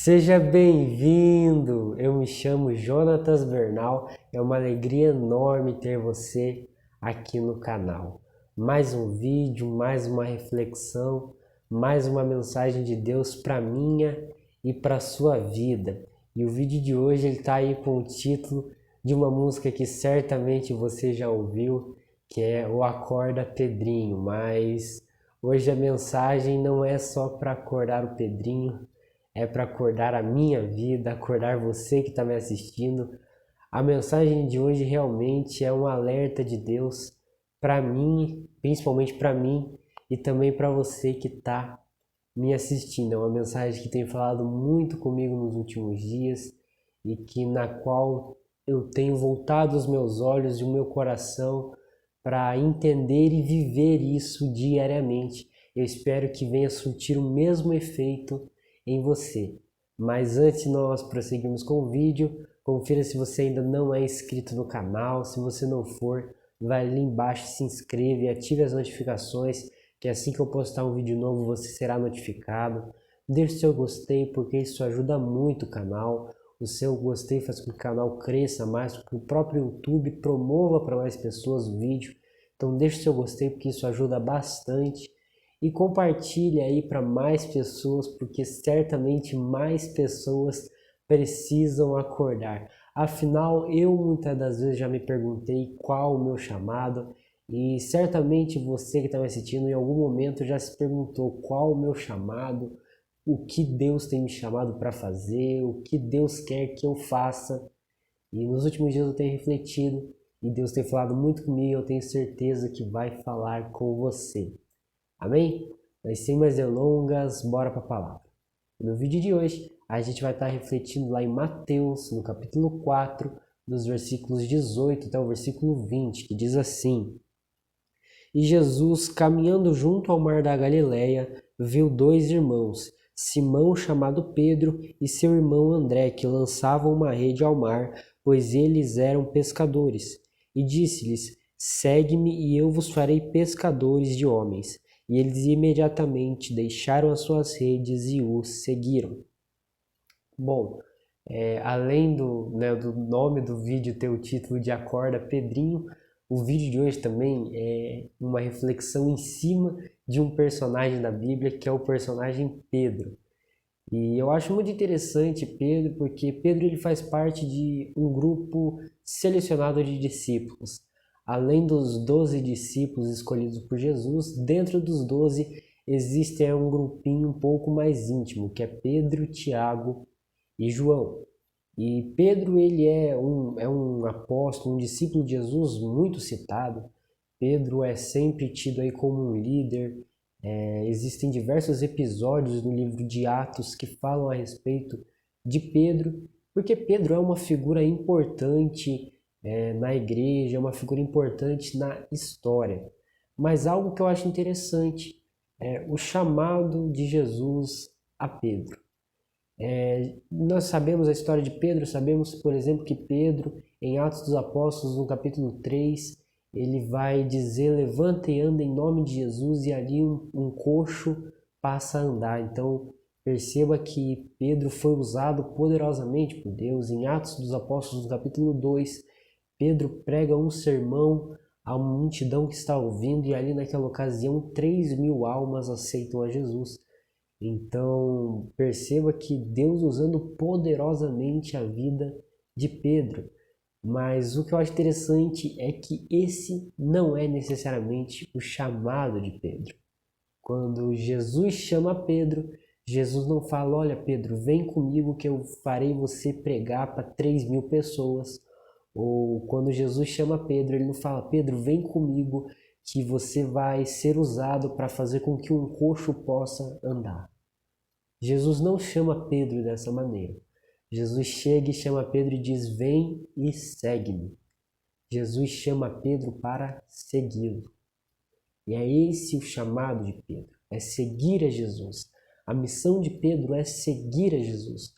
Seja bem-vindo! Eu me chamo Jonatas Bernal, é uma alegria enorme ter você aqui no canal. Mais um vídeo, mais uma reflexão, mais uma mensagem de Deus para minha e para sua vida. E o vídeo de hoje ele está aí com o título de uma música que certamente você já ouviu, que é O Acorda Pedrinho, mas hoje a mensagem não é só para acordar o Pedrinho, é para acordar a minha vida, acordar você que está me assistindo. A mensagem de hoje realmente é um alerta de Deus para mim, principalmente para mim e também para você que está me assistindo. É uma mensagem que tem falado muito comigo nos últimos dias e que na qual eu tenho voltado os meus olhos e o meu coração para entender e viver isso diariamente. Eu espero que venha surtir o mesmo efeito em você. Mas antes de nós prosseguirmos com o vídeo, confira se você ainda não é inscrito no canal. Se você não for, vai ali embaixo, se inscreva e ative as notificações, que assim que eu postar um vídeo novo você será notificado. Deixe seu gostei, porque isso ajuda muito o canal. O seu gostei faz com que o canal cresça mais, com que o próprio YouTube promova para mais pessoas o vídeo. Então deixe seu gostei, porque isso ajuda bastante. E compartilhe aí para mais pessoas, porque certamente mais pessoas precisam acordar. Afinal, eu muitas das vezes já me perguntei qual o meu chamado, e certamente você que está me assistindo em algum momento já se perguntou qual o meu chamado, o que Deus tem me chamado para fazer, o que Deus quer que eu faça. E nos últimos dias eu tenho refletido e Deus tem falado muito comigo, e eu tenho certeza que vai falar com você. Amém? Mas sem mais delongas, bora para a palavra. No vídeo de hoje, a gente vai estar refletindo lá em Mateus, no capítulo 4, dos versículos 18 até o versículo 20, que diz assim: E Jesus, caminhando junto ao mar da Galileia, viu dois irmãos, Simão, chamado Pedro, e seu irmão André, que lançavam uma rede ao mar, pois eles eram pescadores. E disse-lhes: Segue-me, e eu vos farei pescadores de homens. E eles imediatamente deixaram as suas redes e os seguiram. Bom, além do nome do vídeo ter o título de Acorda Pedrinho, o vídeo de hoje também é uma reflexão em cima de um personagem da Bíblia, que é o personagem Pedro. E eu acho muito interessante Pedro, porque Pedro ele faz parte de um grupo selecionado de discípulos. Além dos 12 discípulos escolhidos por Jesus, dentro dos 12 existe um grupinho um pouco mais íntimo, que é Pedro, Tiago e João. E Pedro ele é um apóstolo, um discípulo de Jesus muito citado. Pedro é sempre tido aí como um líder. Existem diversos episódios no livro de Atos que falam a respeito de Pedro, porque Pedro é uma figura importante na igreja, é uma figura importante na história. Mas algo que eu acho interessante é o chamado de Jesus a Pedro. Nós sabemos a história de Pedro, sabemos, por exemplo, que Pedro, em Atos dos Apóstolos, no capítulo 3, ele vai dizer: levanta e anda em nome de Jesus, e ali um coxo passa a andar. Então, perceba que Pedro foi usado poderosamente por Deus. Em Atos dos Apóstolos, no capítulo 2, Pedro prega um sermão a uma multidão que está ouvindo, e ali naquela ocasião 3.000 almas aceitam a Jesus. Então, perceba que Deus usando poderosamente a vida de Pedro. Mas o que eu acho interessante é que esse não é necessariamente o chamado de Pedro. Quando Jesus chama Pedro, Jesus não fala: olha Pedro, vem comigo que eu farei você pregar para 3.000 pessoas. Ou quando Jesus chama Pedro, ele não fala: Pedro, vem comigo que você vai ser usado para fazer com que um coxo possa andar. Jesus não chama Pedro dessa maneira. Jesus chega e chama Pedro e diz: vem e segue-me. Jesus chama Pedro para segui-lo. E é esse o chamado de Pedro, é seguir a Jesus. A missão de Pedro é seguir a Jesus.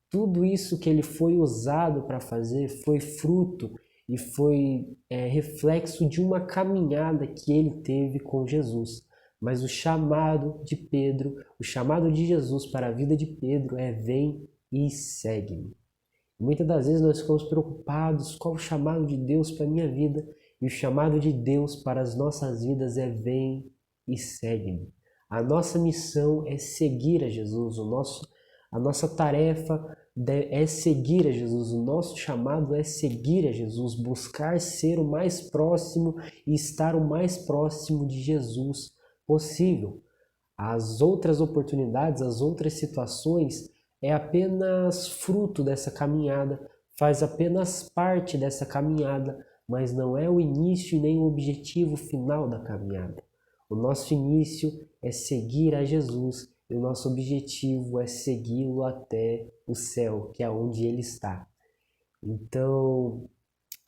Tudo isso que ele foi usado para fazer foi fruto e foi reflexo de uma caminhada que ele teve com Jesus. Mas o chamado de Pedro, o chamado de Jesus para a vida de Pedro é: vem e segue-me. Muitas das vezes nós ficamos preocupados qual o chamado de Deus para a minha vida, e o chamado de Deus para as nossas vidas é: vem e segue-me. A nossa missão é seguir a Jesus, a nossa tarefa é seguir a Jesus, o nosso chamado é seguir a Jesus, buscar ser o mais próximo e estar o mais próximo de Jesus possível. As outras oportunidades, as outras situações é apenas fruto dessa caminhada, faz apenas parte dessa caminhada, mas não é o início nem o objetivo final da caminhada. O nosso início é seguir a Jesus e o nosso objetivo é segui-lo até o céu, que é onde ele está. Então,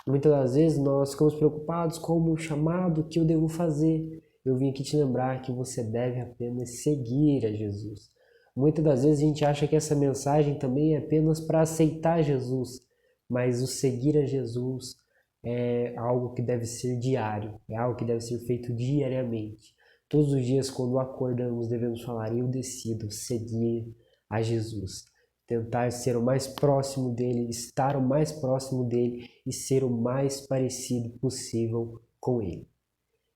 muitas das vezes nós ficamos preocupados com o chamado que eu devo fazer. Eu vim aqui te lembrar que você deve apenas seguir a Jesus. Muitas das vezes a gente acha que essa mensagem também é apenas para aceitar Jesus, mas o seguir a Jesus é algo que deve ser diário, é algo que deve ser feito diariamente. Todos os dias, quando acordamos, devemos falar: eu decido seguir a Jesus. Tentar ser o mais próximo dele, estar o mais próximo dele e ser o mais parecido possível com ele.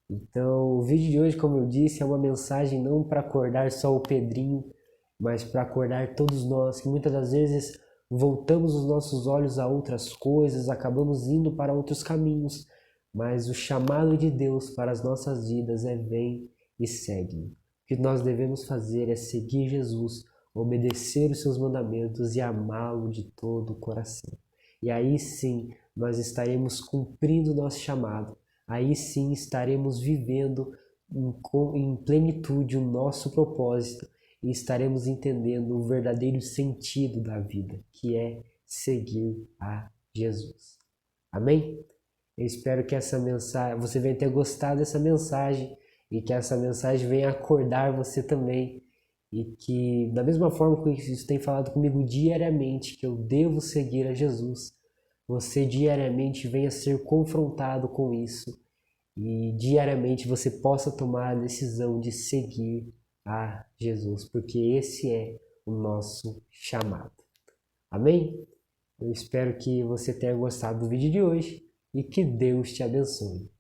Então, o vídeo de hoje, como eu disse, é uma mensagem não para acordar só o Pedrinho, mas para acordar todos nós, que muitas das vezes voltamos os nossos olhos a outras coisas, acabamos indo para outros caminhos, mas o chamado de Deus para as nossas vidas é: vem e segue-me. O que nós devemos fazer é seguir Jesus, obedecer os seus mandamentos e amá-lo de todo o coração. E aí sim nós estaremos cumprindo o nosso chamado, aí sim estaremos vivendo em plenitude o nosso propósito e estaremos entendendo o verdadeiro sentido da vida, que é seguir a Jesus. Amém? Eu espero que essa mensagem, você venha ter gostado dessa mensagem e que essa mensagem venha acordar você também, e que, da mesma forma que isso tem falado comigo diariamente, que eu devo seguir a Jesus, você diariamente venha ser confrontado com isso e diariamente você possa tomar a decisão de seguir a Jesus, porque esse é o nosso chamado. Amém? Eu espero que você tenha gostado do vídeo de hoje e que Deus te abençoe.